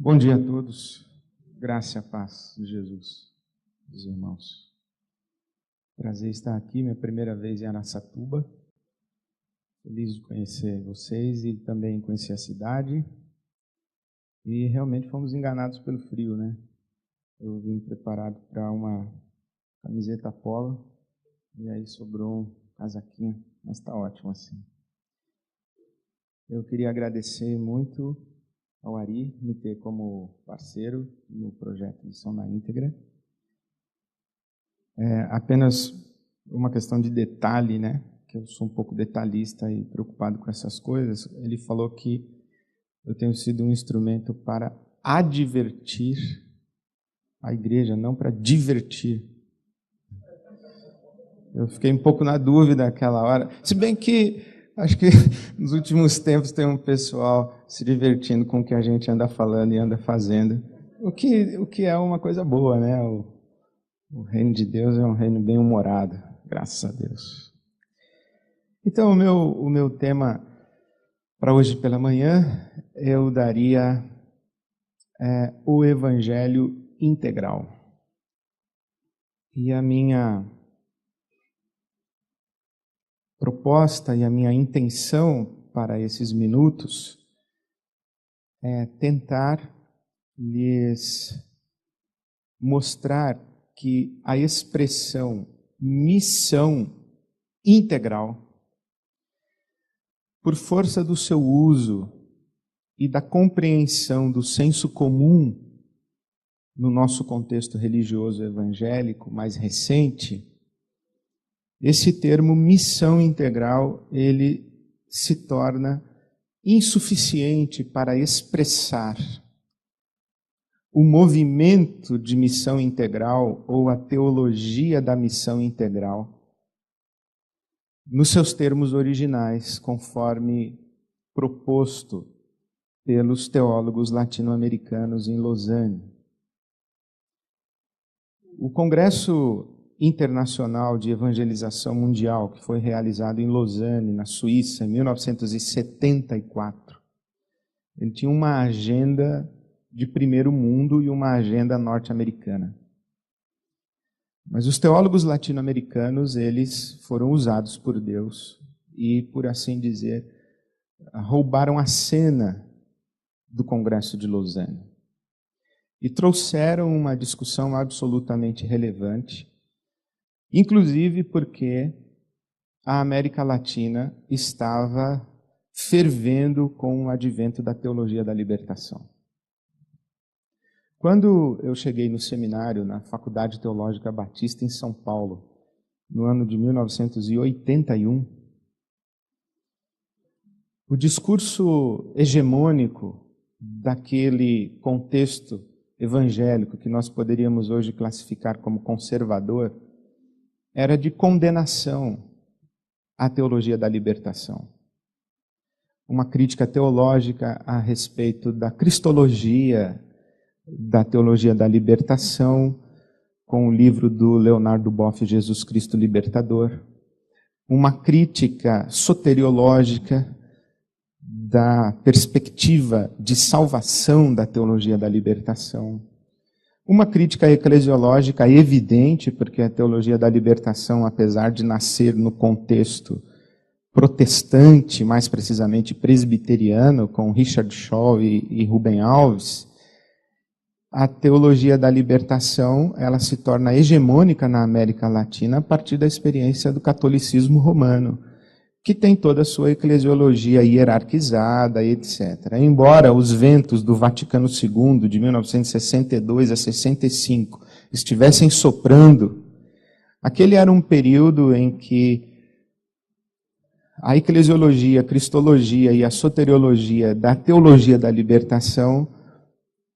Bom dia a todos, graça e a paz de Jesus, dos irmãos. Prazer estar aqui, minha primeira vez em Araçatuba. Feliz de conhecer vocês e também conhecer a cidade. E realmente fomos enganados pelo frio, né? Eu vim preparado para uma camiseta polo e aí sobrou um casaquinho, mas está ótimo assim. Eu queria agradecer muito ao Ari me ter como parceiro no projeto Missão na Íntegra. Apenas uma questão de detalhe, né? Que eu sou um pouco detalhista e preocupado com essas coisas. Ele falou que eu tenho sido um instrumento para advertir a igreja, não para divertir. Eu fiquei um pouco na dúvida naquela hora, se bem que acho que nos últimos tempos tem um pessoal se divertindo com o que a gente anda falando e anda fazendo, o que é uma coisa boa, né? O reino de Deus é um reino bem humorado, graças a Deus. Então, o meu tema para hoje pela manhã, eu daria o Evangelho integral. E a minha proposta e a minha intenção para esses minutos é tentar lhes mostrar que a expressão missão integral, por força do seu uso e da compreensão do senso comum no nosso contexto religioso evangélico mais recente, esse termo missão integral, ele se torna insuficiente para expressar o movimento de missão integral ou a teologia da missão integral nos seus termos originais, conforme proposto pelos teólogos latino-americanos em Lausanne. O Congresso Internacional de Evangelização Mundial, que foi realizado em Lausanne, na Suíça, em 1974. Ele tinha uma agenda de primeiro mundo e uma agenda norte-americana. Mas os teólogos latino-americanos, eles foram usados por Deus e, por assim dizer, roubaram a cena do Congresso de Lausanne. E trouxeram uma discussão absolutamente relevante, inclusive porque a América Latina estava fervendo com o advento da teologia da libertação. Quando eu cheguei no seminário, na Faculdade Teológica Batista em São Paulo, no ano de 1981, o discurso hegemônico daquele contexto evangélico que nós poderíamos hoje classificar como conservador era de condenação à teologia da libertação. Uma crítica teológica a respeito da cristologia, da teologia da libertação, com o livro do Leonardo Boff, Jesus Cristo Libertador. Uma crítica soteriológica da perspectiva de salvação da teologia da libertação. Uma crítica eclesiológica evidente, porque a teologia da libertação, apesar de nascer no contexto protestante, mais precisamente presbiteriano, com Richard Shaw e Rubem Alves, a teologia da libertação ela se torna hegemônica na América Latina a partir da experiência do catolicismo romano, que tem toda a sua eclesiologia hierarquizada, etc. Embora os ventos do Vaticano II, de 1962 a 65, estivessem soprando, aquele era um período em que a eclesiologia, a cristologia e a soteriologia da teologia da libertação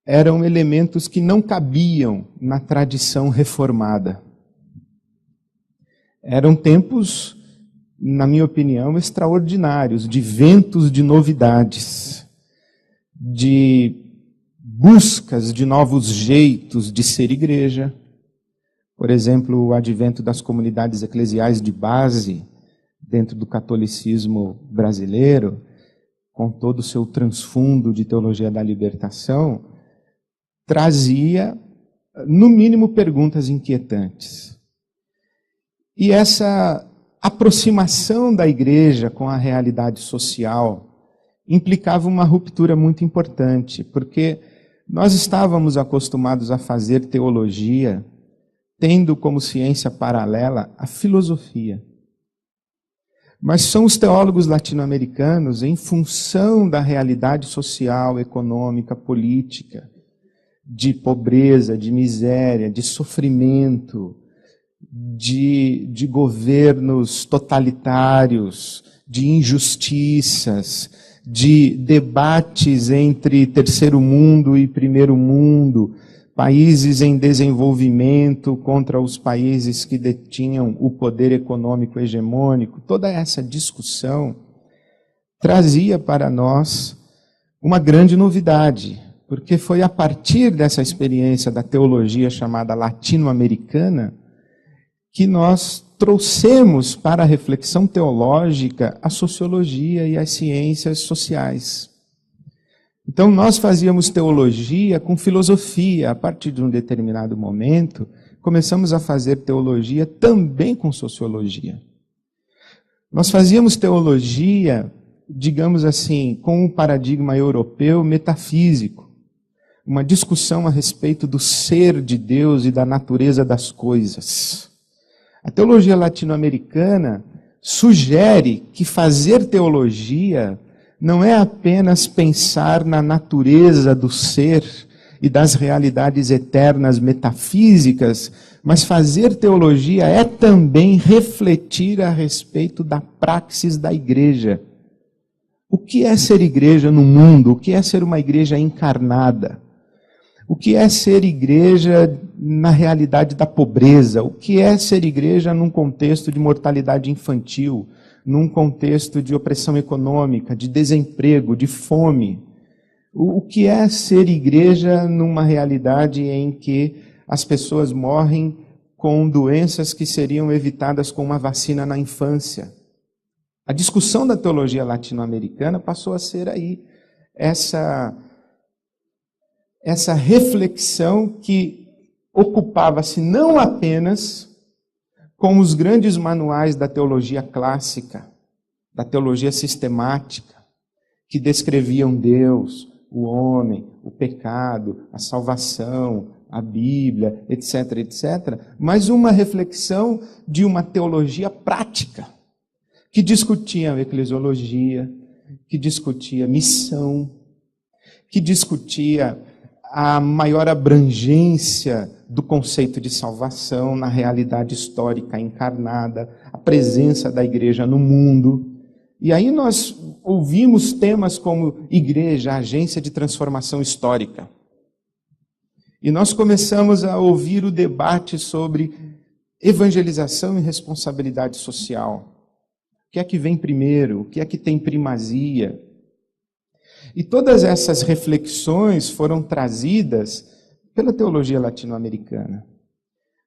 eram elementos que não cabiam na tradição reformada. Eram tempos, na minha opinião, extraordinários, de ventos de novidades, de buscas de novos jeitos de ser igreja. Por exemplo, o advento das comunidades eclesiais de base dentro do catolicismo brasileiro, com todo o seu transfundo de teologia da libertação, trazia, no mínimo, perguntas inquietantes. E essa aproximação da igreja com a realidade social implicava uma ruptura muito importante, porque nós estávamos acostumados a fazer teologia tendo como ciência paralela a filosofia. Mas são os teólogos latino-americanos, em função da realidade social, econômica, política, de pobreza, de miséria, de sofrimento, de governos totalitários, de injustiças, de debates entre terceiro mundo e primeiro mundo, países em desenvolvimento contra os países que detinham o poder econômico hegemônico. Toda essa discussão trazia para nós uma grande novidade, porque foi a partir dessa experiência da teologia chamada latino-americana que nós trouxemos para a reflexão teológica a sociologia e as ciências sociais. Então, nós fazíamos teologia com filosofia. A partir de um determinado momento, começamos a fazer teologia também com sociologia. Nós fazíamos teologia, digamos assim, com um paradigma europeu metafísico, uma discussão a respeito do ser de Deus e da natureza das coisas. A teologia latino-americana sugere que fazer teologia não é apenas pensar na natureza do ser e das realidades eternas metafísicas, mas fazer teologia é também refletir a respeito da praxis da igreja. O que é ser igreja no mundo? O que é ser uma igreja encarnada? O que é ser igreja na realidade da pobreza? O que é ser igreja num contexto de mortalidade infantil, num contexto de opressão econômica, de desemprego, de fome? O que é ser igreja numa realidade em que as pessoas morrem com doenças que seriam evitadas com uma vacina na infância? A discussão da teologia latino-americana passou a ser aí essa reflexão que ocupava-se não apenas com os grandes manuais da teologia clássica, da teologia sistemática, que descreviam Deus, o homem, o pecado, a salvação, a Bíblia, etc., etc., mas uma reflexão de uma teologia prática, que discutia eclesiologia, que discutia missão, que discutia a maior abrangência do conceito de salvação na realidade histórica encarnada, a presença da igreja no mundo. E aí nós ouvimos temas como igreja, agência de transformação histórica. E nós começamos a ouvir o debate sobre evangelização e responsabilidade social. O que é que vem primeiro? O que é que tem primazia? E todas essas reflexões foram trazidas pela teologia latino-americana.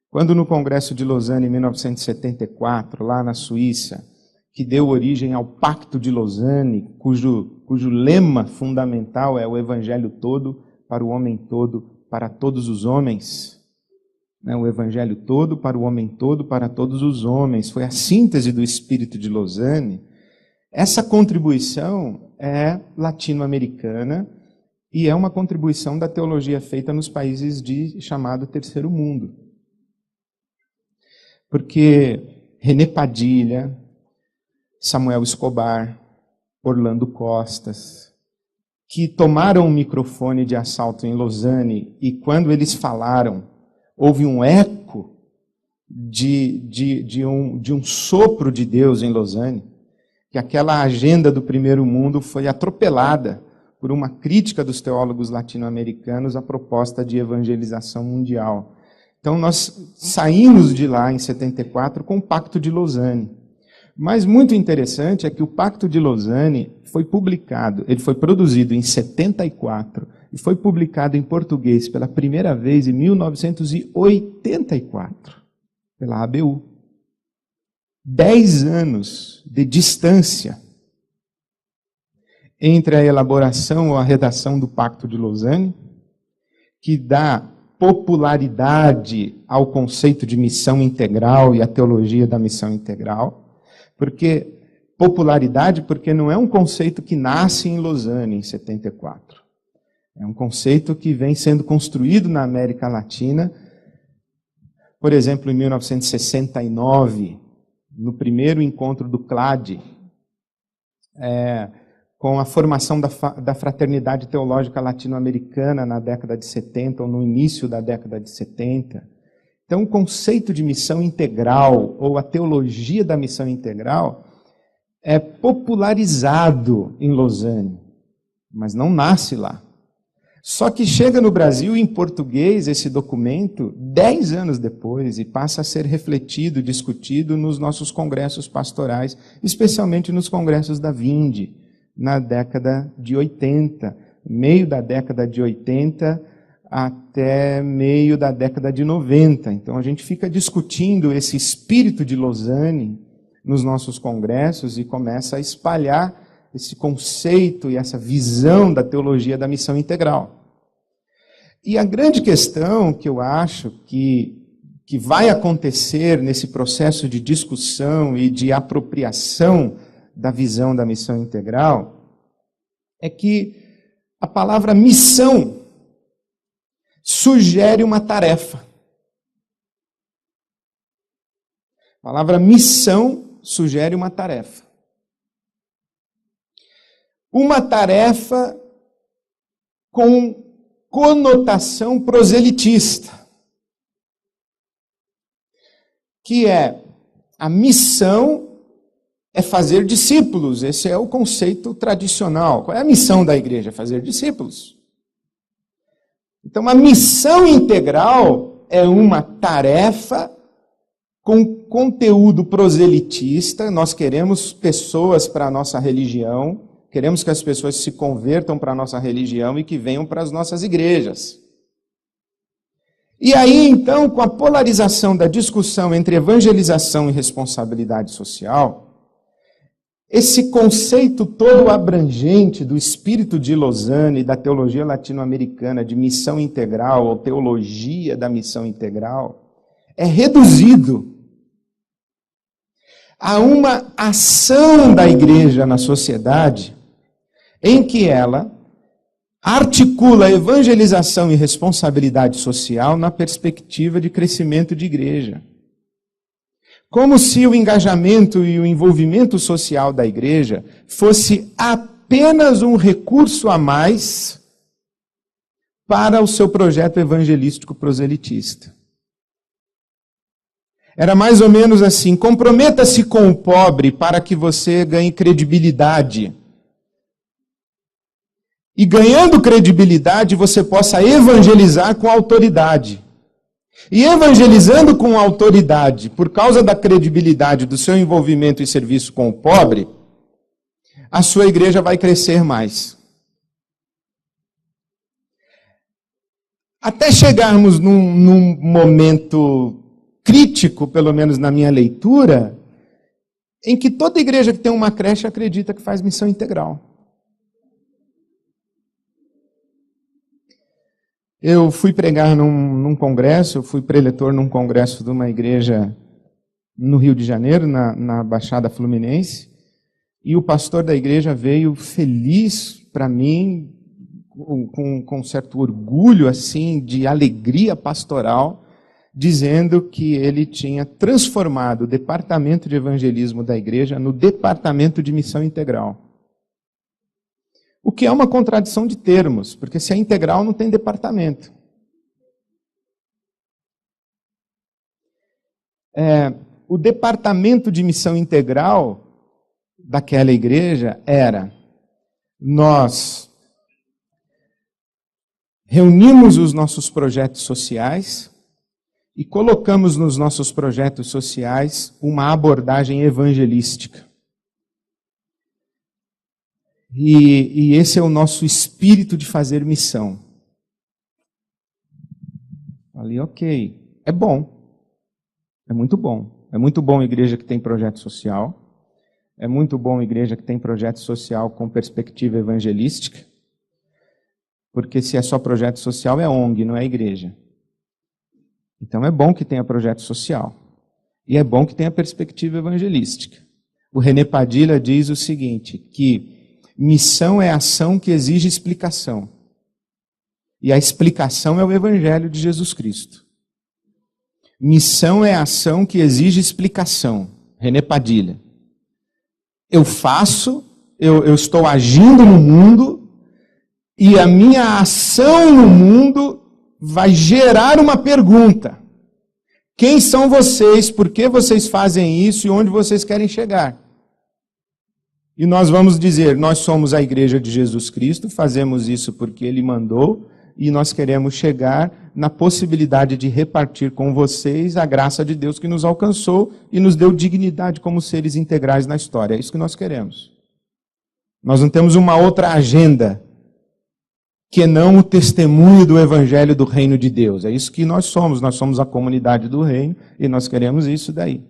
Quando no Congresso de Lausanne, em 1974, lá na Suíça, que deu origem ao Pacto de Lausanne, cujo lema fundamental é o Evangelho todo, para o homem todo, para todos os homens. O Evangelho todo, para o homem todo, para todos os homens. Foi a síntese do espírito de Lausanne. Essa contribuição é latino-americana e é uma contribuição da teologia feita nos países de chamado Terceiro Mundo. Porque René Padilha, Samuel Escobar, Orlando Costas, que tomaram o microfone de assalto em Lausanne e quando eles falaram, houve um eco de um sopro de Deus em Lausanne, que aquela agenda do primeiro mundo foi atropelada por uma crítica dos teólogos latino-americanos à proposta de evangelização mundial. Então nós saímos de lá em 74 com o Pacto de Lausanne. Mas muito interessante é que o Pacto de Lausanne foi publicado, ele foi produzido em 74 e foi publicado em português pela primeira vez em 1984, pela ABU. 10 anos de distância entre a elaboração ou a redação do Pacto de Lausanne, que dá popularidade ao conceito de missão integral e à teologia da missão integral. Popularidade porque não é um conceito que nasce em Lausanne em 74. É um conceito que vem sendo construído na América Latina. Por exemplo, em 1969, no primeiro encontro do CLAD, com a formação da Fraternidade Teológica Latino-Americana na década de 70, ou no início da década de 70. Então, o conceito de missão integral, ou a teologia da missão integral, é popularizado em Lausanne, mas não nasce lá. Só que chega no Brasil em português esse documento 10 anos depois e passa a ser refletido, discutido nos nossos congressos pastorais, especialmente nos congressos da Vinde, na década de 80, meio da década de 80 até meio da década de 90. Então a gente fica discutindo esse espírito de Lausanne nos nossos congressos e começa a espalhar esse conceito e essa visão da teologia da missão integral. E a grande questão que eu acho que vai acontecer nesse processo de discussão e de apropriação da visão da missão integral é que a palavra missão sugere uma tarefa. A palavra missão sugere uma tarefa. Uma tarefa com conotação proselitista, que é a missão é fazer discípulos. Esse é o conceito tradicional. Qual é a missão da igreja? Fazer discípulos. Então, a missão integral é uma tarefa com conteúdo proselitista. Nós queremos pessoas para a nossa religião. Queremos que as pessoas se convertam para a nossa religião e que venham para as nossas igrejas. E aí, então, com a polarização da discussão entre evangelização e responsabilidade social, esse conceito todo abrangente do espírito de Lausanne e da teologia latino-americana de missão integral, ou teologia da missão integral, é reduzido a uma ação da igreja na sociedade em que ela articula evangelização e responsabilidade social na perspectiva de crescimento de igreja. Como se o engajamento e o envolvimento social da igreja fosse apenas um recurso a mais para o seu projeto evangelístico proselitista. Era mais ou menos assim: comprometa-se com o pobre para que você ganhe credibilidade. E ganhando credibilidade, você possa evangelizar com autoridade. E evangelizando com autoridade, por causa da credibilidade do seu envolvimento e serviço com o pobre, a sua igreja vai crescer mais. Até chegarmos num momento crítico, pelo menos na minha leitura, em que toda igreja que tem uma creche acredita que faz missão integral. Eu fui pregar num congresso, eu fui preletor num congresso de uma igreja no Rio de Janeiro, na Baixada Fluminense, e o pastor da igreja veio feliz para mim, com certo orgulho, assim, de alegria pastoral, dizendo que ele tinha transformado o departamento de evangelismo da igreja no departamento de missão integral. O que é uma contradição de termos, porque se é integral não tem departamento. O departamento de missão integral daquela igreja era: nós reunimos os nossos projetos sociais e colocamos nos nossos projetos sociais uma abordagem evangelística. E esse é o nosso espírito de fazer missão. Falei, ok, é bom. É muito bom. É muito bom a igreja que tem projeto social. É muito bom a igreja que tem projeto social com perspectiva evangelística. Porque se é só projeto social, é ONG, não é igreja. Então é bom que tenha projeto social. E é bom que tenha perspectiva evangelística. O René Padilha diz o seguinte, que missão é ação que exige explicação. E a explicação é o Evangelho de Jesus Cristo. Missão é ação que exige explicação. René Padilha. Eu faço, eu estou agindo no mundo, e a minha ação no mundo vai gerar uma pergunta. Quem são vocês? Por que vocês fazem isso? E onde vocês querem chegar? E nós vamos dizer, nós somos a igreja de Jesus Cristo, fazemos isso porque Ele mandou, e nós queremos chegar na possibilidade de repartir com vocês a graça de Deus que nos alcançou e nos deu dignidade como seres integrais na história. É isso que nós queremos. Nós não temos uma outra agenda que não o testemunho do Evangelho do Reino de Deus. É isso que nós somos a comunidade do Reino e nós queremos isso daí.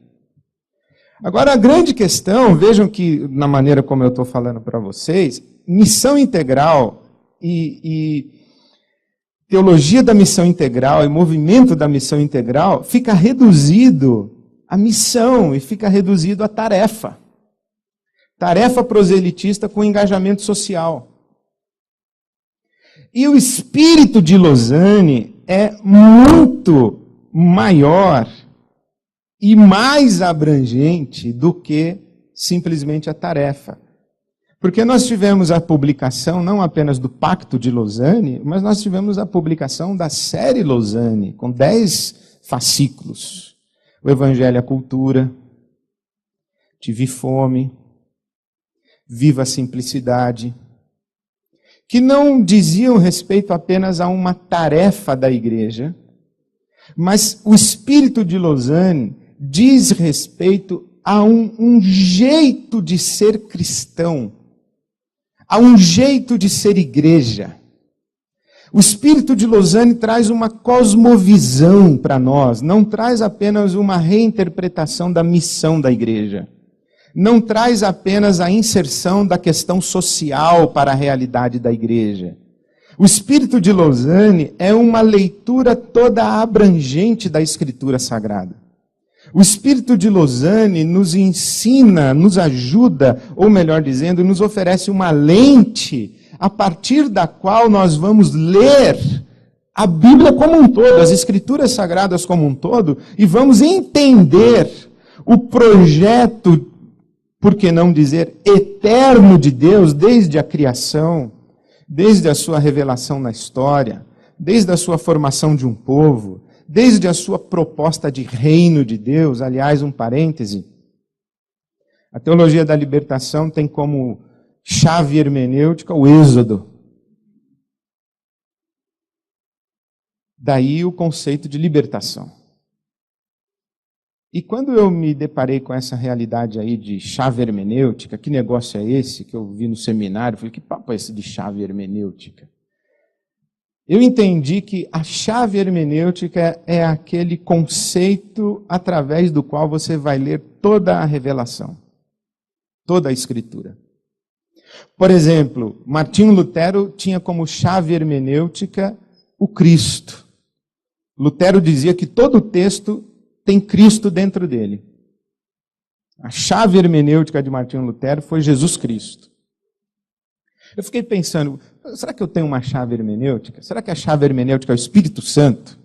Agora, a grande questão, vejam que na maneira como eu estou falando para vocês, missão integral e teologia da missão integral e movimento da missão integral fica reduzido à missão e fica reduzido à tarefa. Tarefa proselitista com engajamento social. E o espírito de Lausanne é muito maior e mais abrangente do que simplesmente a tarefa. Porque nós tivemos a publicação não apenas do Pacto de Lausanne, mas nós tivemos a publicação da série Lausanne, com 10 fascículos. O Evangelho à Cultura, Tive Fome, Viva a Simplicidade, que não diziam respeito apenas a uma tarefa da igreja, mas o espírito de Lausanne diz respeito a um jeito de ser cristão, a um jeito de ser igreja. O espírito de Lausanne traz uma cosmovisão para nós, não traz apenas uma reinterpretação da missão da igreja. Não traz apenas a inserção da questão social para a realidade da igreja. O espírito de Lausanne é uma leitura toda abrangente da Escritura Sagrada. O espírito de Lausanne nos ensina, nos ajuda, ou melhor dizendo, nos oferece uma lente a partir da qual nós vamos ler a Bíblia como um todo, as Escrituras Sagradas como um todo, e vamos entender o projeto, por que não dizer, eterno de Deus, desde a criação, desde a sua revelação na história, desde a sua formação de um povo, desde a sua proposta de reino de Deus. Aliás, um parêntese, a teologia da libertação tem como chave hermenêutica o Êxodo. Daí o conceito de libertação. E quando eu me deparei com essa realidade aí de chave hermenêutica, que negócio é esse que eu vi no seminário? Eu falei, que papo é esse de chave hermenêutica? Eu entendi que a chave hermenêutica é aquele conceito através do qual você vai ler toda a revelação, toda a Escritura. Por exemplo, Martinho Lutero tinha como chave hermenêutica o Cristo. Lutero dizia que todo texto tem Cristo dentro dele. A chave hermenêutica de Martinho Lutero foi Jesus Cristo. Eu fiquei pensando, será que eu tenho uma chave hermenêutica? Será que a chave hermenêutica é o Espírito Santo?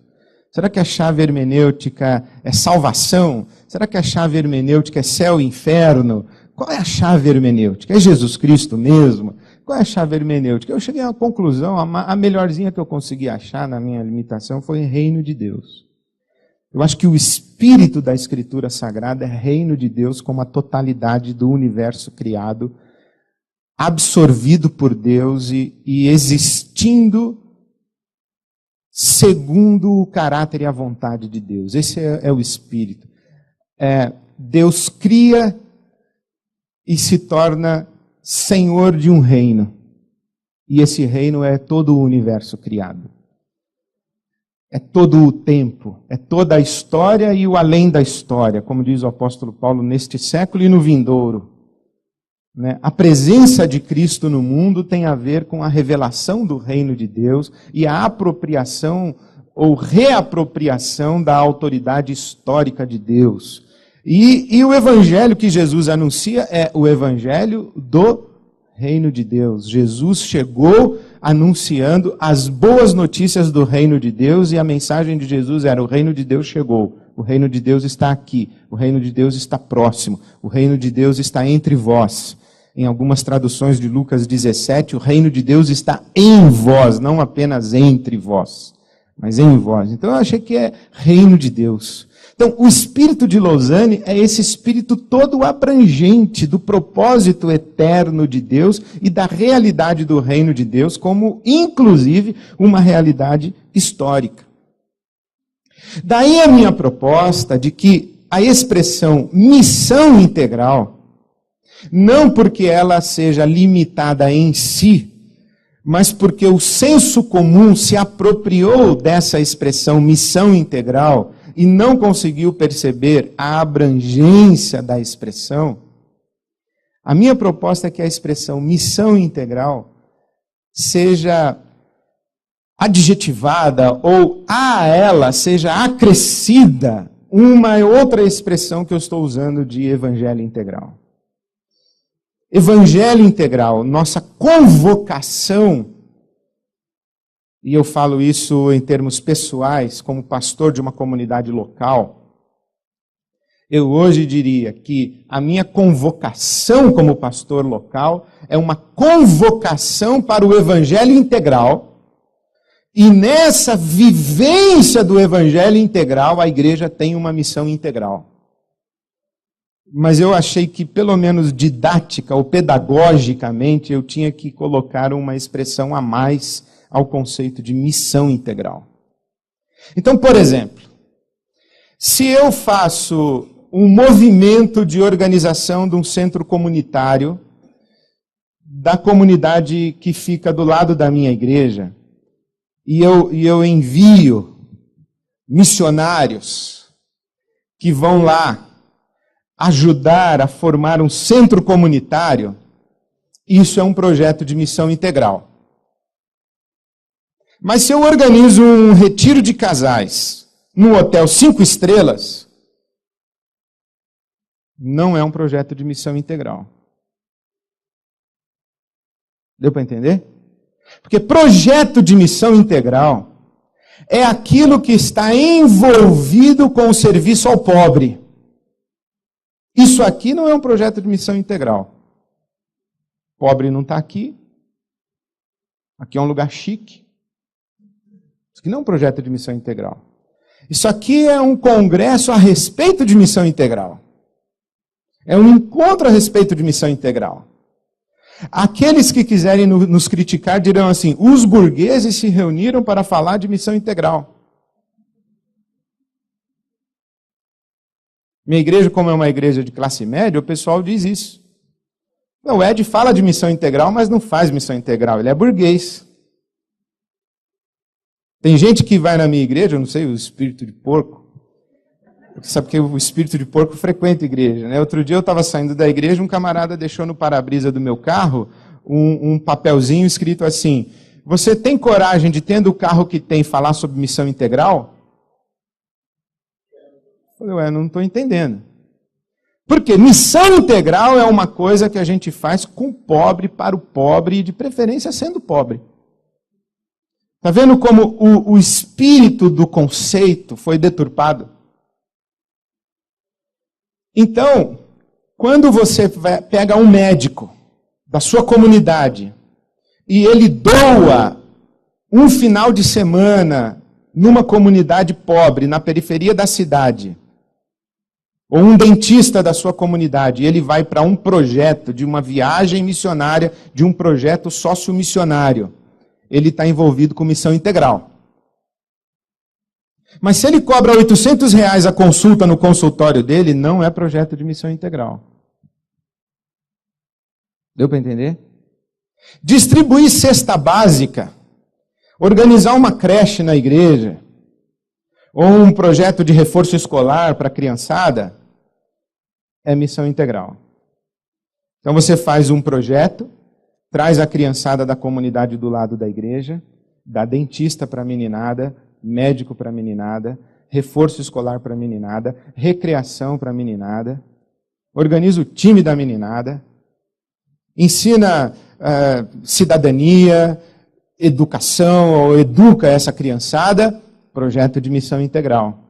Será que a chave hermenêutica é salvação? Será que a chave hermenêutica é céu e inferno? Qual é a chave hermenêutica? É Jesus Cristo mesmo? Qual é a chave hermenêutica? Eu cheguei a uma conclusão, a melhorzinha que eu consegui achar na minha limitação foi reino de Deus. Eu acho que o espírito da Escritura Sagrada é reino de Deus como a totalidade do universo criado, absorvido por Deus e existindo segundo o caráter e a vontade de Deus. Esse é o espírito. Deus cria e se torna senhor de um reino. E esse reino é todo o universo criado. É todo o tempo, é toda a história e o além da história, como diz o apóstolo Paulo, neste século e no vindouro. né? A presença de Cristo no mundo tem a ver com a revelação do reino de Deus e a apropriação ou reapropriação da autoridade histórica de Deus. E o evangelho que Jesus anuncia é o evangelho do reino de Deus. Jesus chegou anunciando as boas notícias do reino de Deus, e a mensagem de Jesus era: o reino de Deus chegou, o reino de Deus está aqui, o reino de Deus está próximo, o reino de Deus está entre vós. Em algumas traduções de Lucas 17, o reino de Deus está em vós, não apenas entre vós, mas em vós. Então eu achei que é reino de Deus. Então, o espírito de Lausanne é esse espírito todo abrangente do propósito eterno de Deus e da realidade do reino de Deus, como, inclusive, uma realidade histórica. Daí a minha proposta de que a expressão missão integral, não porque ela seja limitada em si, mas porque o senso comum se apropriou dessa expressão missão integral e não conseguiu perceber a abrangência da expressão, a minha proposta é que a expressão missão integral seja adjetivada ou a ela seja acrescida uma outra expressão que eu estou usando de evangelho integral. Evangelho integral, nossa convocação, e eu falo isso em termos pessoais, como pastor de uma comunidade local, eu hoje diria que a minha convocação como pastor local é uma convocação para o evangelho integral, e nessa vivência do evangelho integral, a igreja tem uma missão integral. Mas eu achei que, pelo menos didática ou pedagogicamente, eu tinha que colocar uma expressão a mais ao conceito de missão integral. Então, por exemplo, se eu faço um movimento de organização de um centro comunitário da comunidade que fica do lado da minha igreja, e eu envio missionários que vão lá ajudar a formar um centro comunitário, isso é um projeto de missão integral. Mas se eu organizo um retiro de casais num hotel 5 estrelas, não é um projeto de missão integral. Deu para entender? Porque projeto de missão integral é aquilo que está envolvido com o serviço ao pobre. Isso aqui não é um projeto de missão integral. Pobre não está aqui. Aqui é um lugar chique. Isso aqui não é um projeto de missão integral. Isso aqui é um congresso a respeito de missão integral. É um encontro a respeito de missão integral. Aqueles que quiserem nos criticar dirão assim: os burgueses se reuniram para falar de missão integral. Minha igreja, como é uma igreja de classe média, o pessoal diz isso. O Ed fala de missão integral, mas não faz missão integral, ele é burguês. Tem gente que vai na minha igreja, eu não sei, o espírito de porco, sabe que o espírito de porco frequenta a igreja, né? Outro dia eu estava saindo da igreja, um camarada deixou no para-brisa do meu carro um papelzinho escrito assim: você tem coragem de, tendo o carro que tem, falar sobre missão integral? Eu falei, não estou entendendo. Porque missão integral é uma coisa que a gente faz com o pobre, para o pobre, e de preferência sendo pobre. Está vendo como o espírito do conceito foi deturpado? Então, quando você pega um médico da sua comunidade e ele doa um final de semana numa comunidade pobre, na periferia da cidade, ou um dentista da sua comunidade, ele vai para um projeto de uma viagem missionária, de um projeto sócio-missionário, ele está envolvido com missão integral. Mas se ele cobra R$800 a consulta no consultório dele, não é projeto de missão integral. Deu para entender? Distribuir cesta básica, organizar uma creche na igreja, ou um projeto de reforço escolar para a criançada, é missão integral. Então você faz um projeto, traz a criançada da comunidade do lado da igreja, dá dentista para a meninada, médico para a meninada, reforço escolar para a meninada, recreação para a meninada, organiza o time da meninada, ensina cidadania, educação, ou educa essa criançada, projeto de missão integral.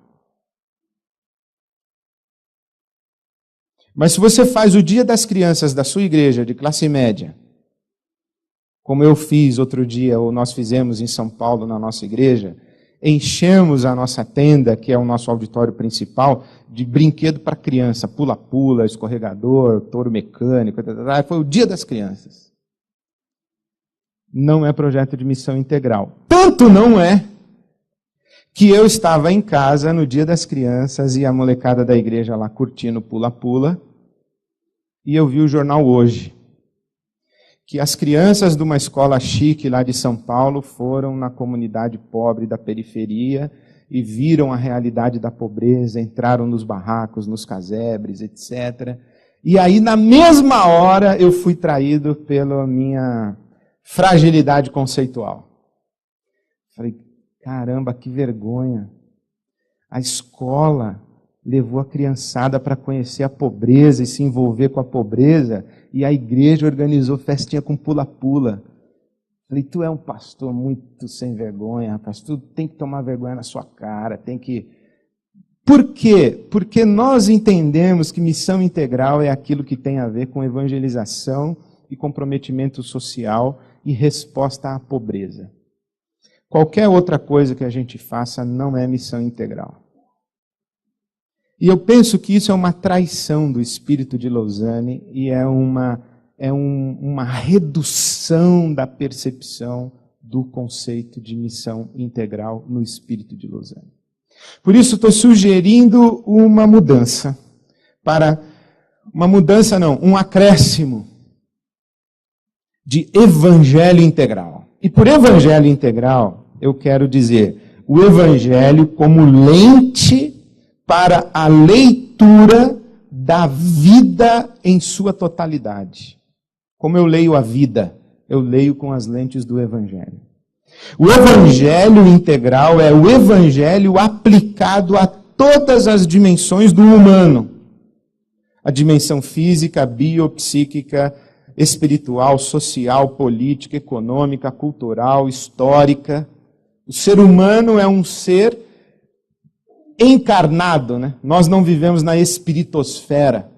Mas se você faz o dia das crianças da sua igreja, de classe média, como eu fiz outro dia, ou nós fizemos em São Paulo, na nossa igreja, enchemos a nossa tenda, que é o nosso auditório principal, de brinquedo para criança, pula-pula, escorregador, touro mecânico, foi o dia das crianças. Não é projeto de missão integral. Tanto não é que eu estava em casa no dia das crianças e a molecada da igreja lá curtindo pula-pula, e eu vi o jornal Hoje, que as crianças de uma escola chique lá de São Paulo foram na comunidade pobre da periferia e viram a realidade da pobreza, entraram nos barracos, nos casebres, etc. E aí, na mesma hora, eu fui traído pela minha fragilidade conceitual. Falei, caramba, que vergonha. A escola levou a criançada para conhecer a pobreza e se envolver com a pobreza, e a igreja organizou festinha com pula-pula. Falei, tu é um pastor muito sem vergonha, rapaz, tu tem que tomar vergonha na sua cara, tem que... Por quê? Porque nós entendemos que missão integral é aquilo que tem a ver com evangelização e comprometimento social e resposta à pobreza. Qualquer outra coisa que a gente faça não é missão integral. E eu penso que isso é uma traição do espírito de Lausanne e é uma redução da percepção do conceito de missão integral no espírito de Lausanne. Por isso estou sugerindo uma mudança, um acréscimo de evangelho integral. E por evangelho integral, eu quero dizer o evangelho como lente para a leitura da vida em sua totalidade. Como eu leio a vida, eu leio com as lentes do evangelho. O evangelho integral é o evangelho aplicado a todas as dimensões do humano. A dimensão física, biopsíquica, espiritual, social, política, econômica, cultural, histórica. O ser humano é um ser encarnado, né? Nós não vivemos na espiritosfera.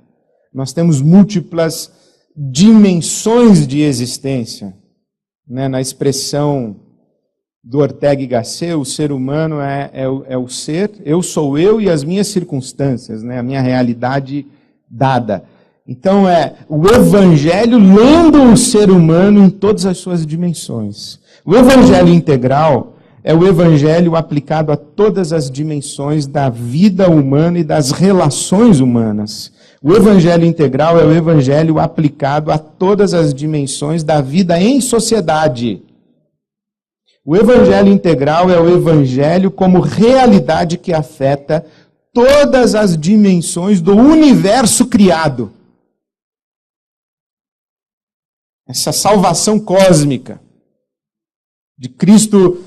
Nós temos múltiplas dimensões de existência. Né? Na expressão do Ortega y Gasset, o ser humano é o ser, eu sou eu e as minhas circunstâncias, né? A minha realidade dada. Então é o evangelho lendo o ser humano em todas as suas dimensões. O evangelho integral é o evangelho aplicado a todas as dimensões da vida humana e das relações humanas. O evangelho integral é o evangelho aplicado a todas as dimensões da vida em sociedade. O evangelho integral é o evangelho como realidade que afeta todas as dimensões do universo criado. Essa salvação cósmica de Cristo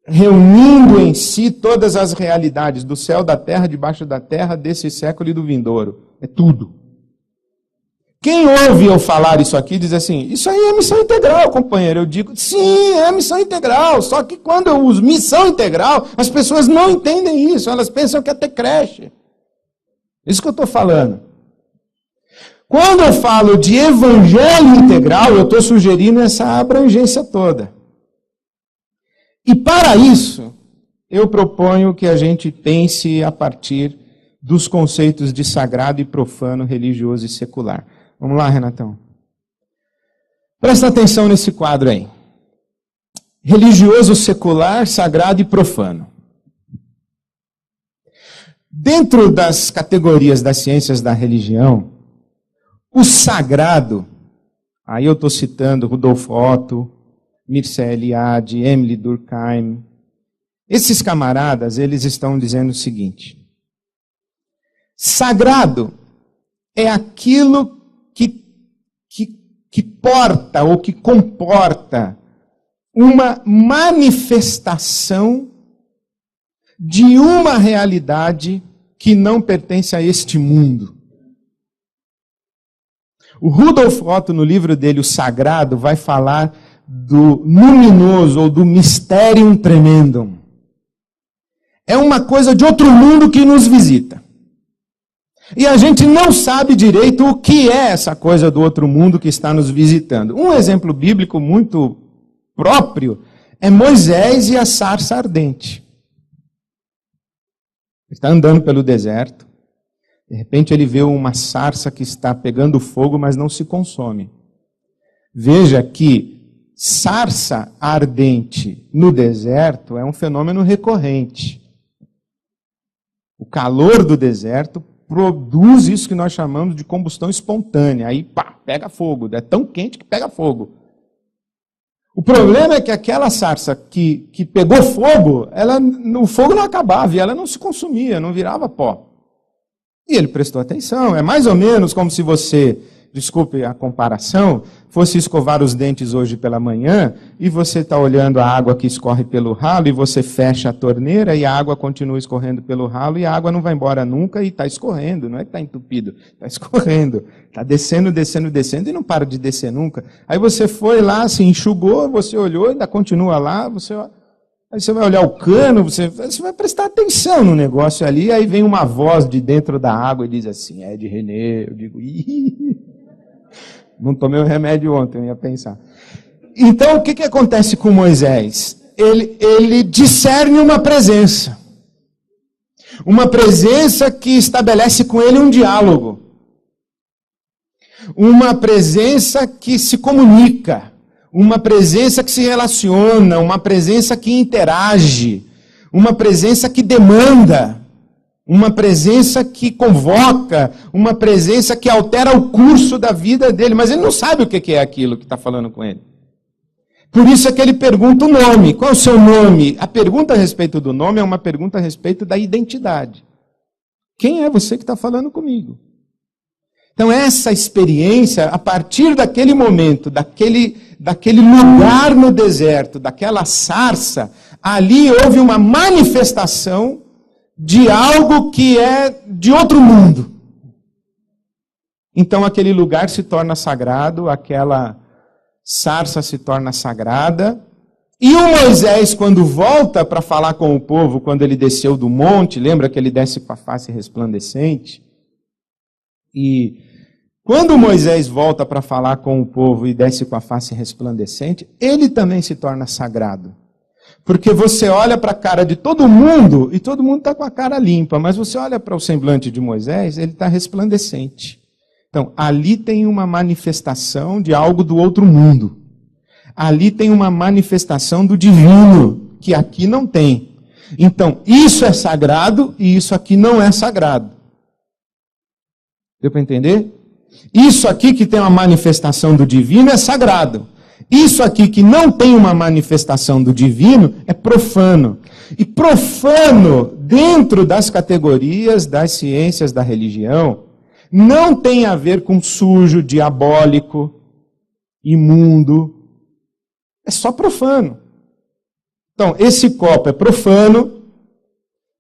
reunindo em si todas as realidades do céu, da terra, debaixo da terra, desse século e do vindouro. É tudo. Quem ouve eu falar isso aqui diz assim, isso aí é missão integral, companheiro. Eu digo, sim, é missão integral. Só que quando eu uso missão integral, as pessoas não entendem isso. Elas pensam que é ter creche. Isso que eu estou falando. Quando eu falo de evangelho integral, eu estou sugerindo essa abrangência toda. E para isso, eu proponho que a gente pense a partir dos conceitos de sagrado e profano, religioso e secular. Vamos lá, Renatão. Presta atenção nesse quadro aí. Religioso, secular, sagrado e profano. Dentro das categorias das ciências da religião, o sagrado, aí eu estou citando Rudolf Otto, Mircea Eliade, Emily Durkheim. Esses camaradas, eles estão dizendo o seguinte: sagrado é aquilo que que porta ou que comporta uma manifestação de uma realidade que não pertence a este mundo. O Rudolf Otto, no livro dele, O Sagrado, vai falar do luminoso ou do mysterium tremendum. É uma coisa de outro mundo que nos visita. E a gente não sabe direito o que é essa coisa do outro mundo que está nos visitando. Um exemplo bíblico muito próprio é Moisés e a sarça ardente. Ele está andando pelo deserto. De repente ele vê uma sarça que está pegando fogo, mas não se consome. Veja que sarça ardente no deserto é um fenômeno recorrente. O calor do deserto produz isso que nós chamamos de combustão espontânea. Aí, pá, pega fogo. É tão quente que pega fogo. O problema é que aquela sarça que pegou fogo, o fogo não acabava e ela não se consumia, não virava pó. E ele prestou atenção. É mais ou menos como se você, desculpe a comparação, fosse escovar os dentes hoje pela manhã e você está olhando a água que escorre pelo ralo e você fecha a torneira e a água continua escorrendo pelo ralo e a água não vai embora nunca e está escorrendo. Não é que está entupido, está escorrendo. Está descendo, descendo, descendo e não para de descer nunca. Aí você foi lá, se enxugou, você olhou, ainda continua lá, aí você vai olhar o cano, você vai prestar atenção no negócio ali, aí vem uma voz de dentro da água e diz assim, é de Renê. Eu digo, não tomei o remédio ontem, eu ia pensar. Então, o que acontece com Moisés? Ele discerne uma presença que estabelece com ele um diálogo, uma presença que se comunica, uma presença que se relaciona, uma presença que interage, uma presença que demanda, uma presença que convoca, uma presença que altera o curso da vida dele, mas ele não sabe o que é aquilo que está falando com ele. Por isso é que ele pergunta o nome. Qual é o seu nome? A pergunta a respeito do nome é uma pergunta a respeito da identidade. Quem é você que está falando comigo? Então essa experiência, a partir daquele momento, daquele lugar no deserto, daquela sarça, ali houve uma manifestação de algo que é de outro mundo. Então aquele lugar se torna sagrado, aquela sarça se torna sagrada, e o Moisés, quando volta para falar com o povo, quando ele desceu do monte, lembra que ele desce com a face resplandecente? E quando Moisés volta para falar com o povo e desce com a face resplandecente, ele também se torna sagrado. Porque você olha para a cara de todo mundo, e todo mundo está com a cara limpa, mas você olha para o semblante de Moisés, ele está resplandecente. Então, ali tem uma manifestação de algo do outro mundo. Ali tem uma manifestação do divino, que aqui não tem. Então, isso é sagrado e isso aqui não é sagrado. Deu para entender? Isso aqui que tem uma manifestação do divino é sagrado. Isso aqui que não tem uma manifestação do divino é profano. E profano, dentro das categorias das ciências da religião, não tem a ver com sujo, diabólico, imundo. É só profano. Então, esse copo é profano,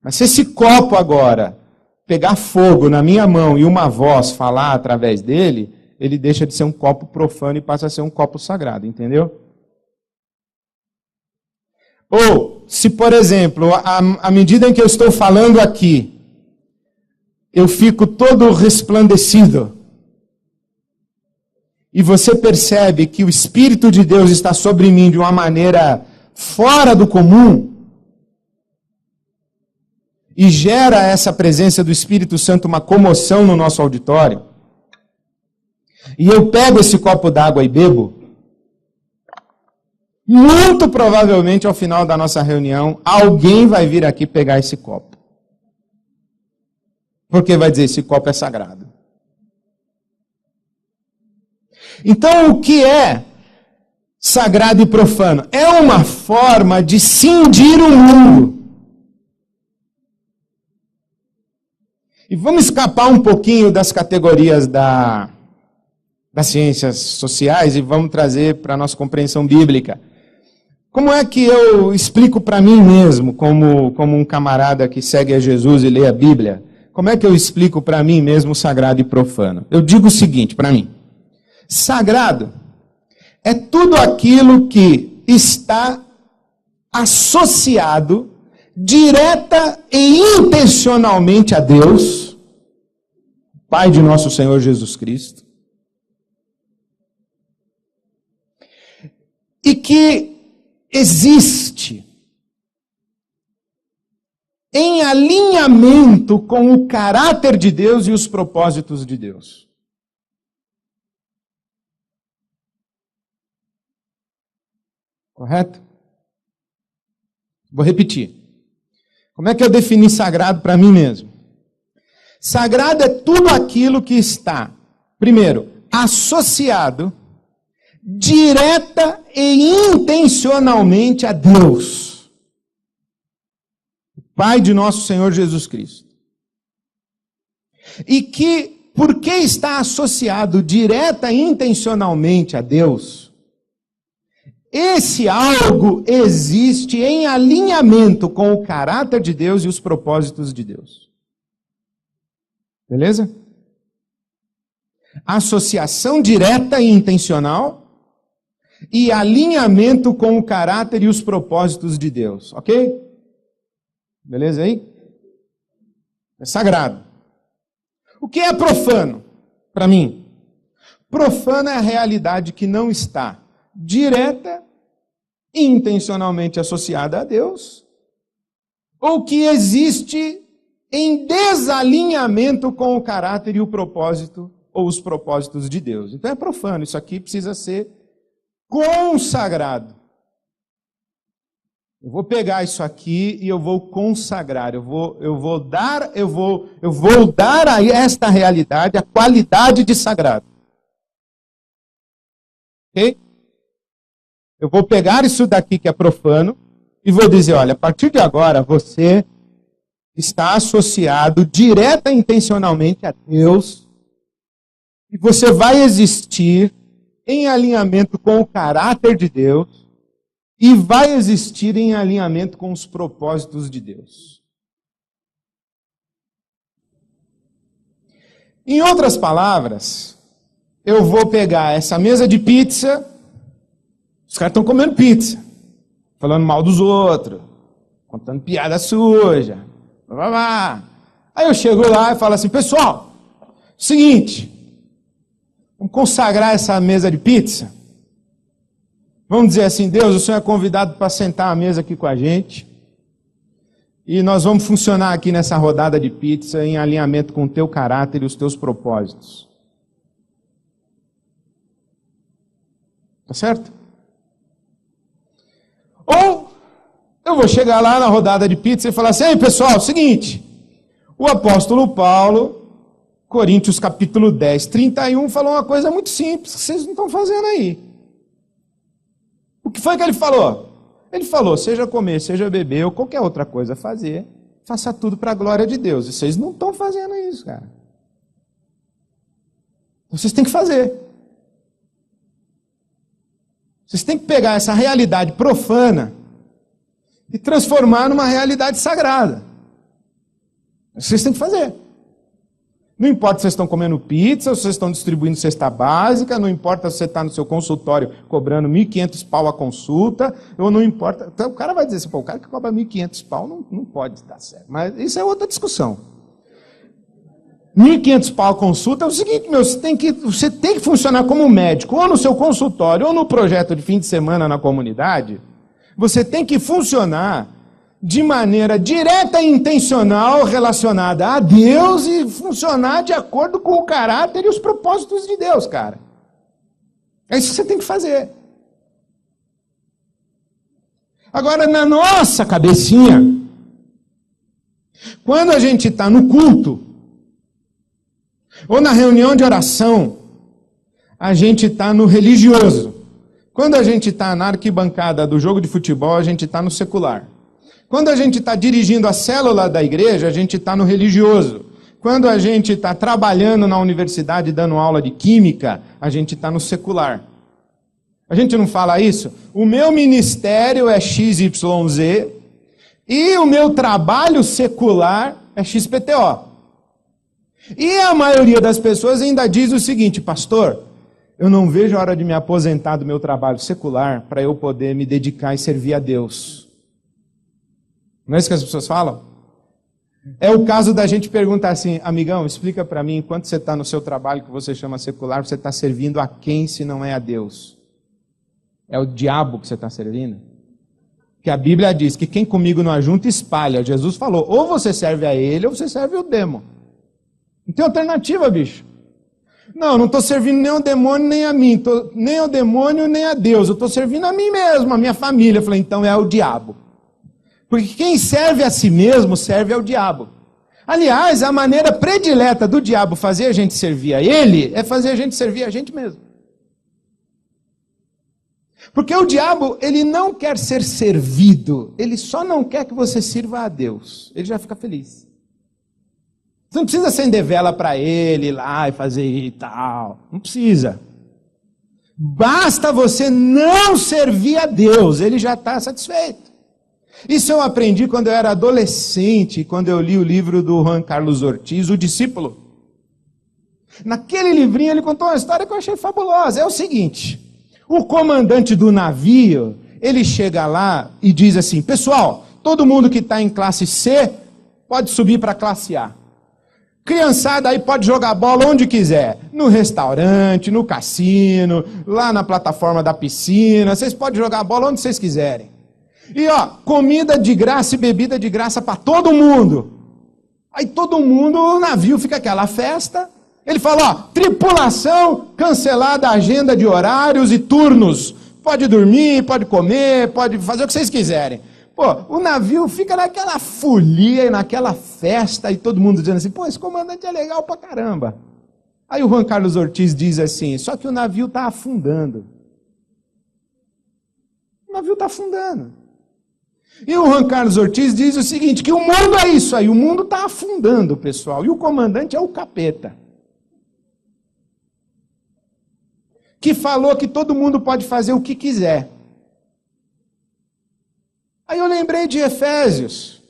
mas se esse copo agora pegar fogo na minha mão e uma voz falar através dele, ele deixa de ser um copo profano e passa a ser um copo sagrado, entendeu? Ou, se por exemplo, à medida em que eu estou falando aqui, eu fico todo resplandecido, e você percebe que o Espírito de Deus está sobre mim de uma maneira fora do comum, e gera essa presença do Espírito Santo uma comoção no nosso auditório, e eu pego esse copo d'água e bebo, muito provavelmente ao final da nossa reunião, alguém vai vir aqui pegar esse copo. Porque vai dizer, esse copo é sagrado. Então, o que é sagrado e profano? É uma forma de cindir o mundo. E vamos escapar um pouquinho das categorias da das ciências sociais e vamos trazer para a nossa compreensão bíblica. Como é que eu explico para mim mesmo, como um camarada que segue a Jesus e lê a Bíblia, como é que eu explico para mim mesmo o sagrado e profano? Eu digo o seguinte para mim: sagrado é tudo aquilo que está associado direta e intencionalmente a Deus, Pai de nosso Senhor Jesus Cristo, e que existe em alinhamento com o caráter de Deus e os propósitos de Deus. Correto? Vou repetir. Como é que eu defini sagrado para mim mesmo? Sagrado é tudo aquilo que está, primeiro, associado direta e intencionalmente a Deus, Pai de nosso Senhor Jesus Cristo. E que, porque está associado direta e intencionalmente a Deus, esse algo existe em alinhamento com o caráter de Deus e os propósitos de Deus. Beleza? Associação direta e intencional e alinhamento com o caráter e os propósitos de Deus, ok? Beleza aí? É sagrado. O que é profano? Para mim, profano é a realidade que não está direta e intencionalmente associada a Deus, ou que existe em desalinhamento com o caráter e o propósito, ou os propósitos de Deus. Então é profano, isso aqui precisa ser consagrado. Eu vou pegar isso aqui e eu vou consagrar, eu vou dar a esta realidade a qualidade de sagrado. Ok? Eu vou pegar isso daqui que é profano e vou dizer, olha, a partir de agora você está associado direta e intencionalmente a Deus e você vai existir em alinhamento com o caráter de Deus e vai existir em alinhamento com os propósitos de Deus. Em outras palavras, eu vou pegar essa mesa de pizza. Os caras estão comendo pizza, falando mal dos outros, contando piada suja, blá, blá, blá. Aí eu chego lá e falo assim, pessoal, seguinte, vamos consagrar essa mesa de pizza? Vamos dizer assim, Deus, o Senhor é convidado para sentar à mesa aqui com a gente, e nós vamos funcionar aqui nessa rodada de pizza em alinhamento com o teu caráter e os teus propósitos. Tá certo? Ou eu vou chegar lá na rodada de pizza e falar assim, ei pessoal, seguinte, o apóstolo Paulo, Coríntios capítulo 10, 31, falou uma coisa muito simples, que vocês não estão fazendo aí. O que foi que ele falou? Ele falou, seja comer, seja beber, ou qualquer outra coisa fazer, faça tudo para a glória de Deus. E vocês não estão fazendo isso, cara. Vocês têm que fazer. Vocês têm que pegar essa realidade profana e transformar numa realidade sagrada. Vocês têm que fazer. Não importa se vocês estão comendo pizza, ou se vocês estão distribuindo cesta básica, não importa se você está no seu consultório cobrando R$1.500 a consulta, ou não importa. Então, o cara vai dizer assim, pô, o cara que cobra R$1.500 não pode estar certo. Mas isso é outra discussão. R$1.500 a consulta é o seguinte, meu, você tem que funcionar como médico, ou no seu consultório, ou no projeto de fim de semana na comunidade. Você tem que funcionar de maneira direta e intencional relacionada a Deus e funcionar de acordo com o caráter e os propósitos de Deus, cara. É isso que você tem que fazer. Agora, na nossa cabecinha, quando a gente está no culto, ou na reunião de oração, a gente está no religioso. Quando a gente está na arquibancada do jogo de futebol, a gente está no secular. Quando a gente está dirigindo a célula da igreja, a gente está no religioso. Quando a gente está trabalhando na universidade, dando aula de química, a gente está no secular. A gente não fala isso? O meu ministério é XYZ e o meu trabalho secular é XPTO. E a maioria das pessoas ainda diz o seguinte: pastor, eu não vejo a hora de me aposentar do meu trabalho secular para eu poder me dedicar e servir a Deus. Não é isso que as pessoas falam? É o caso da gente perguntar assim: amigão, explica para mim, enquanto você está no seu trabalho que você chama secular, você está servindo a quem se não é a Deus? É o diabo que você está servindo? Que a Bíblia diz que quem comigo não ajunta, espalha. Jesus falou, ou você serve a ele, ou você serve o demo. Não tem alternativa, bicho. Não estou servindo nem ao demônio, nem a mim. Nem ao demônio, nem a Deus. Eu estou servindo a mim mesmo, a minha família. Eu falei, então é o diabo. Porque quem serve a si mesmo, serve ao diabo. Aliás, a maneira predileta do diabo fazer a gente servir a ele, é fazer a gente servir a gente mesmo. Porque o diabo, ele não quer ser servido, ele só não quer que você sirva a Deus. Ele já fica feliz. Você não precisa acender vela para ele, ir lá e fazer e tal. Não precisa. Basta você não servir a Deus, ele já está satisfeito. Isso eu aprendi quando eu era adolescente, quando eu li o livro do Juan Carlos Ortiz, O Discípulo. Naquele livrinho ele contou uma história que eu achei fabulosa. É o seguinte: o comandante do navio, ele chega lá e diz assim: pessoal, todo mundo que está em classe C pode subir para a classe A. Criançada aí pode jogar bola onde quiser, no restaurante, no cassino, lá na plataforma da piscina, vocês podem jogar bola onde vocês quiserem. E comida de graça e bebida de graça para todo mundo. Aí todo mundo, o navio fica aquela festa. Ele fala, tripulação, cancelada a agenda de horários e turnos. Pode dormir, pode comer, pode fazer o que vocês quiserem. O navio fica naquela folia e naquela festa e todo mundo dizendo assim, esse comandante é legal pra caramba. Aí o Juan Carlos Ortiz diz assim, só que o navio está afundando. O navio está afundando. E o Juan Carlos Ortiz diz o seguinte, que o mundo é isso aí, o mundo está afundando, pessoal, e o comandante é o capeta. Que falou que todo mundo pode fazer o que quiser. Aí eu lembrei de Efésios,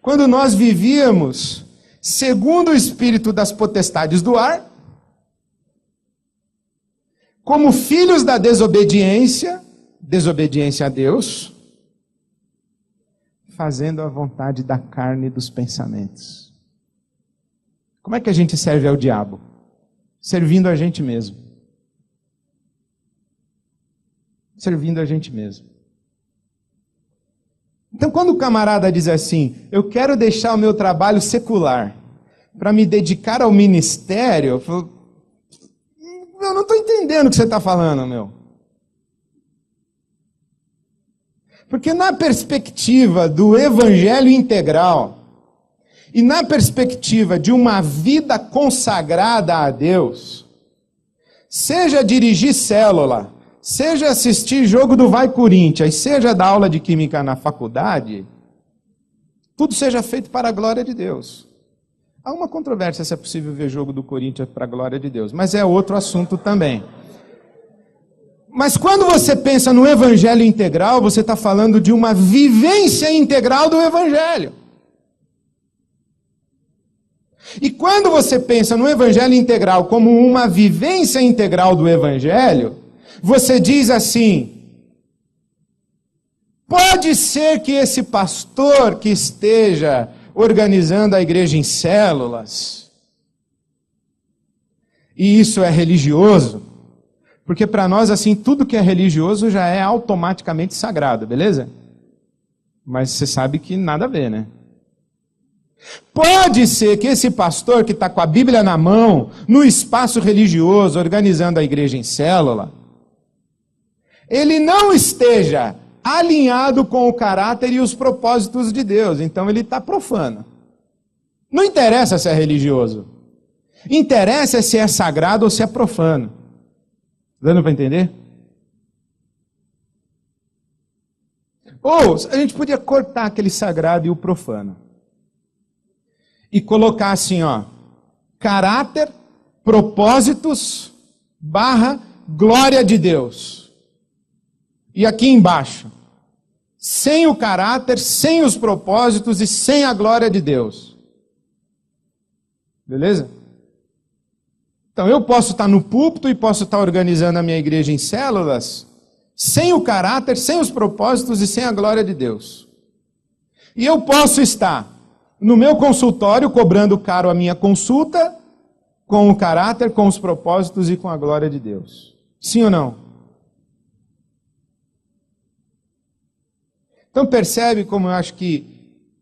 quando nós vivíamos segundo o espírito das potestades do ar, como filhos da desobediência a Deus, fazendo a vontade da carne e dos pensamentos. Como é que a gente serve ao diabo? Servindo a gente mesmo. Servindo a gente mesmo. Então, quando o camarada diz assim, eu quero deixar o meu trabalho secular para me dedicar ao ministério, eu falo, eu não estou entendendo o que você está falando, meu. Porque na perspectiva do evangelho integral e na perspectiva de uma vida consagrada a Deus, seja dirigir célula, seja assistir jogo do Vai Corinthians, seja dar aula de química na faculdade, tudo seja feito para a glória de Deus. Há uma controvérsia se é possível ver jogo do Corinthians para a glória de Deus, mas é outro assunto também. Mas quando você pensa no evangelho integral, você está falando de uma vivência integral do evangelho. E quando você pensa no evangelho integral como uma vivência integral do evangelho, você diz assim, pode ser que esse pastor que esteja organizando a igreja em células, e isso é religioso, porque para nós, assim, tudo que é religioso já é automaticamente sagrado, beleza? Mas você sabe que nada a ver, né? Pode ser que esse pastor que está com a Bíblia na mão, no espaço religioso, organizando a igreja em célula, ele não esteja alinhado com o caráter e os propósitos de Deus, então ele está profano. Não interessa se é religioso, interessa se é sagrado ou se é profano. Dando para entender? Ou a gente podia cortar aquele sagrado e o profano. E colocar assim, caráter, propósitos, glória de Deus. E aqui embaixo, sem o caráter, sem os propósitos e sem a glória de Deus. Beleza? Então eu posso estar no púlpito e posso estar organizando a minha igreja em células, sem o caráter, sem os propósitos e sem a glória de Deus. E eu posso estar no meu consultório cobrando caro a minha consulta, com o caráter, com os propósitos e com a glória de Deus. Sim ou não? Então percebe como eu acho que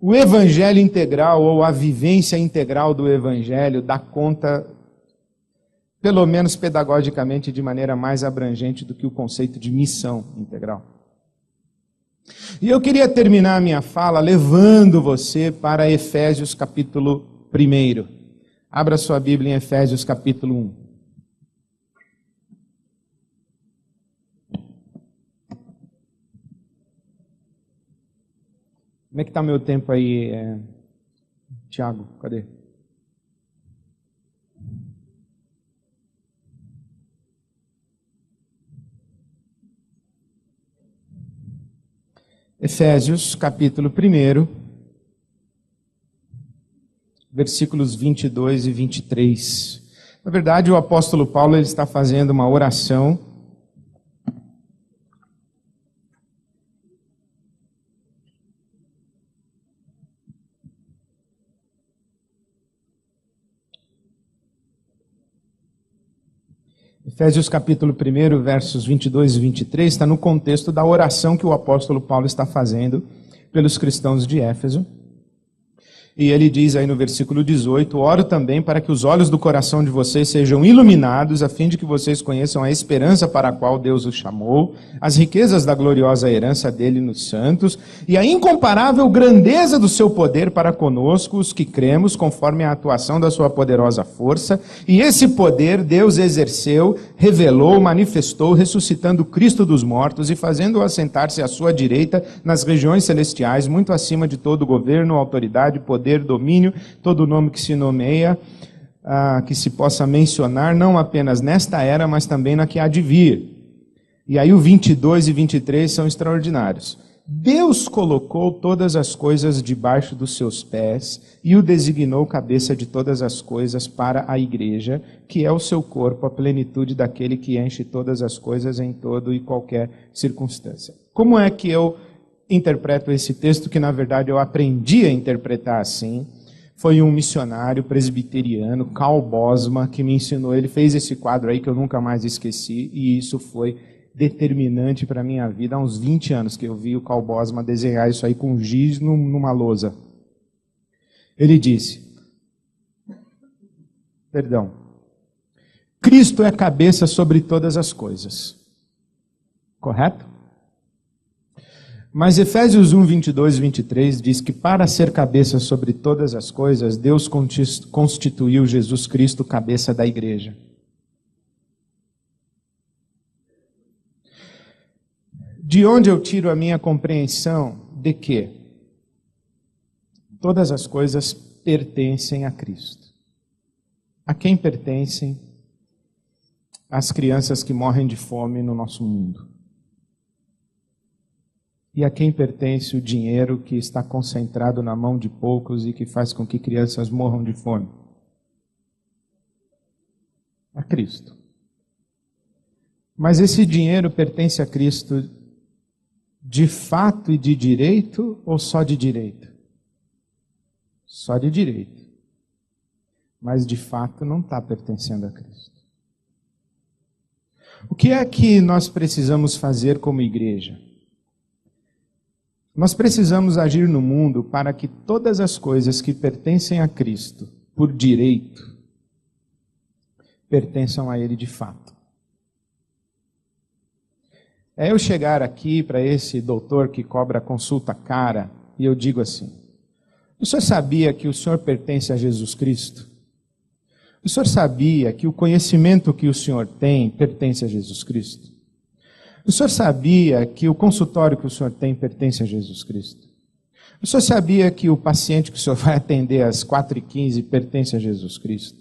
o evangelho integral ou a vivência integral do evangelho dá conta, pelo menos pedagogicamente, de maneira mais abrangente do que o conceito de missão integral. E eu queria terminar a minha fala levando você para Efésios capítulo 1. Abra sua Bíblia em Efésios capítulo 1. Como é que está meu tempo aí, Tiago? Cadê? Efésios capítulo 1, versículos 22 e 23. Na verdade, o apóstolo Paulo ele está fazendo uma oração Efésios capítulo 1, versos 22 e 23, está no contexto da oração que o apóstolo Paulo está fazendo pelos cristãos de Éfeso. E ele diz aí no versículo 18, oro também para que os olhos do coração de vocês sejam iluminados, a fim de que vocês conheçam a esperança para a qual Deus os chamou, as riquezas da gloriosa herança dele nos santos, e a incomparável grandeza do seu poder para conosco, os que cremos, conforme a atuação da sua poderosa força. E esse poder Deus exerceu, revelou, manifestou, ressuscitando Cristo dos mortos e fazendo-o assentar-se à sua direita nas regiões celestiais, muito acima de todo governo, autoridade, poder, domínio, todo nome que se nomeia, que se possa mencionar, não apenas nesta era, mas também na que há de vir. E aí o 22 e 23 são extraordinários. Deus colocou todas as coisas debaixo dos seus pés e o designou cabeça de todas as coisas para a igreja, que é o seu corpo, a plenitude daquele que enche todas as coisas em todo e qualquer circunstância. Como é que eu interpreto esse texto, que na verdade eu aprendi a interpretar assim? Foi um missionário presbiteriano, Karl Bosma, que me ensinou. Ele fez esse quadro aí que eu nunca mais esqueci, e isso foi determinante para a minha vida. Há uns 20 anos que eu vi o Karl Bosma desenhar isso aí com giz numa lousa. Ele disse, Cristo é cabeça sobre todas as coisas. Correto? Mas Efésios 1, 22 e 23 diz que para ser cabeça sobre todas as coisas, Deus constituiu Jesus Cristo cabeça da igreja. De onde eu tiro a minha compreensão de que todas as coisas pertencem a Cristo. A quem pertencem as crianças que morrem de fome no nosso mundo? E a quem pertence o dinheiro que está concentrado na mão de poucos e que faz com que crianças morram de fome? A Cristo. Mas esse dinheiro pertence a Cristo de fato e de direito ou só de direito? Só de direito. Mas de fato não está pertencendo a Cristo. O que é que nós precisamos fazer como igreja? Nós precisamos agir no mundo para que todas as coisas que pertencem a Cristo, por direito, pertençam a Ele de fato. É eu chegar aqui para esse doutor que cobra consulta cara e eu digo assim, o senhor sabia que o senhor pertence a Jesus Cristo? O senhor sabia que o conhecimento que o senhor tem pertence a Jesus Cristo? O senhor sabia que o consultório que o senhor tem pertence a Jesus Cristo? O senhor sabia que o paciente que o senhor vai atender às 4h15 pertence a Jesus Cristo?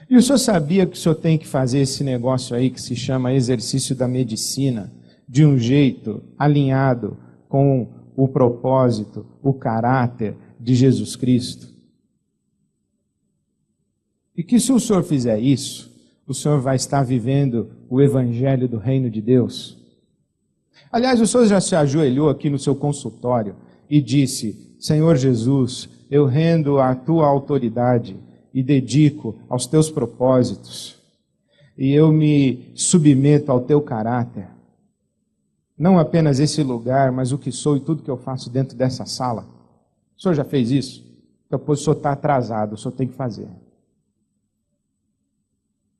E o senhor sabia que o senhor tem que fazer esse negócio aí que se chama exercício da medicina de um jeito alinhado com o propósito, o caráter de Jesus Cristo? E que se o senhor fizer isso, o senhor vai estar vivendo o evangelho do reino de Deus. Aliás, o senhor já se ajoelhou aqui no seu consultório e disse: Senhor Jesus, eu rendo a tua autoridade e dedico aos teus propósitos, e eu me submeto ao teu caráter. Não apenas esse lugar, mas o que sou e tudo que eu faço dentro dessa sala. O senhor já fez isso? Então, pois o senhor está atrasado, o senhor tem que fazer.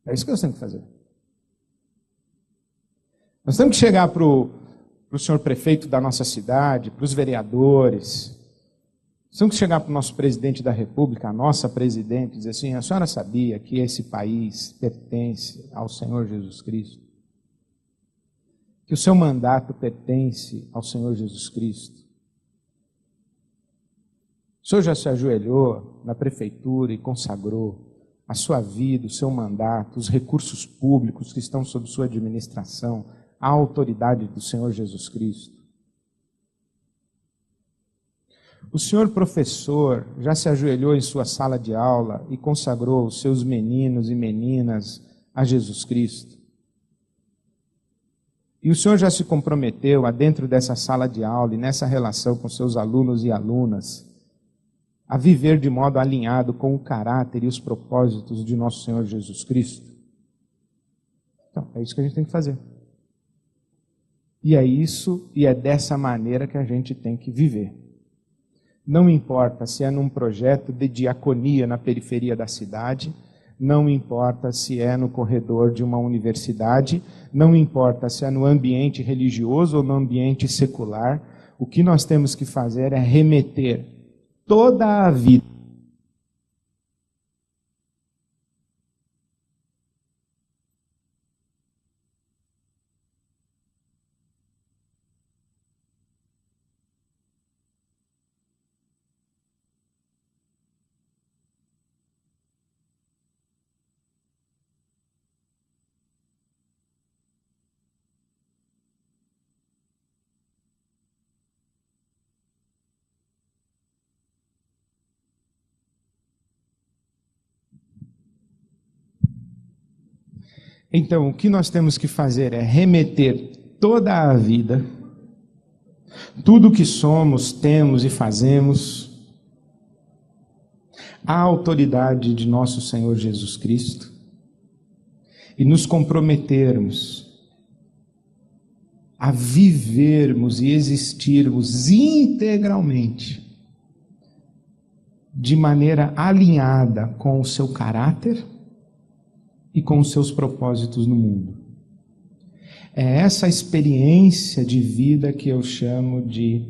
É isso que nós temos que fazer. Nós temos que chegar para o senhor prefeito da nossa cidade, para os vereadores. Nós temos que chegar para o nosso presidente da República, a nossa presidente, e dizer assim: a senhora sabia que esse país pertence ao Senhor Jesus Cristo? Que o seu mandato pertence ao Senhor Jesus Cristo? O senhor já se ajoelhou na prefeitura e consagrou a sua vida, o seu mandato, os recursos públicos que estão sob sua administração, a autoridade do Senhor Jesus Cristo? O senhor professor já se ajoelhou em sua sala de aula e consagrou os seus meninos e meninas a Jesus Cristo? E o senhor já se comprometeu a, dentro dessa sala de aula e nessa relação com seus alunos e alunas, a viver de modo alinhado com o caráter e os propósitos de nosso Senhor Jesus Cristo? Então, é isso que a gente tem que fazer. E é isso, e é dessa maneira que a gente tem que viver. Não importa se é num projeto de diaconia na periferia da cidade, não importa se é no corredor de uma universidade, não importa se é no ambiente religioso ou no ambiente secular, o que nós temos que fazer é remeter toda a vida Então, o que nós temos que fazer é remeter toda a vida, tudo o que somos, temos e fazemos, à autoridade de nosso Senhor Jesus Cristo e nos comprometermos a vivermos e existirmos integralmente, de maneira alinhada com o seu caráter e com os seus propósitos no mundo. É essa experiência de vida que eu chamo de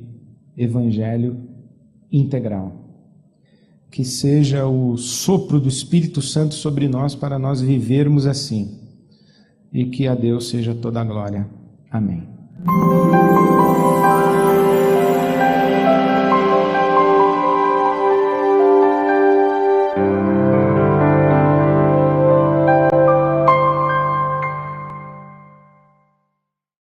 evangelho integral. Que seja o sopro do Espírito Santo sobre nós para nós vivermos assim. E que a Deus seja toda a glória. Amém.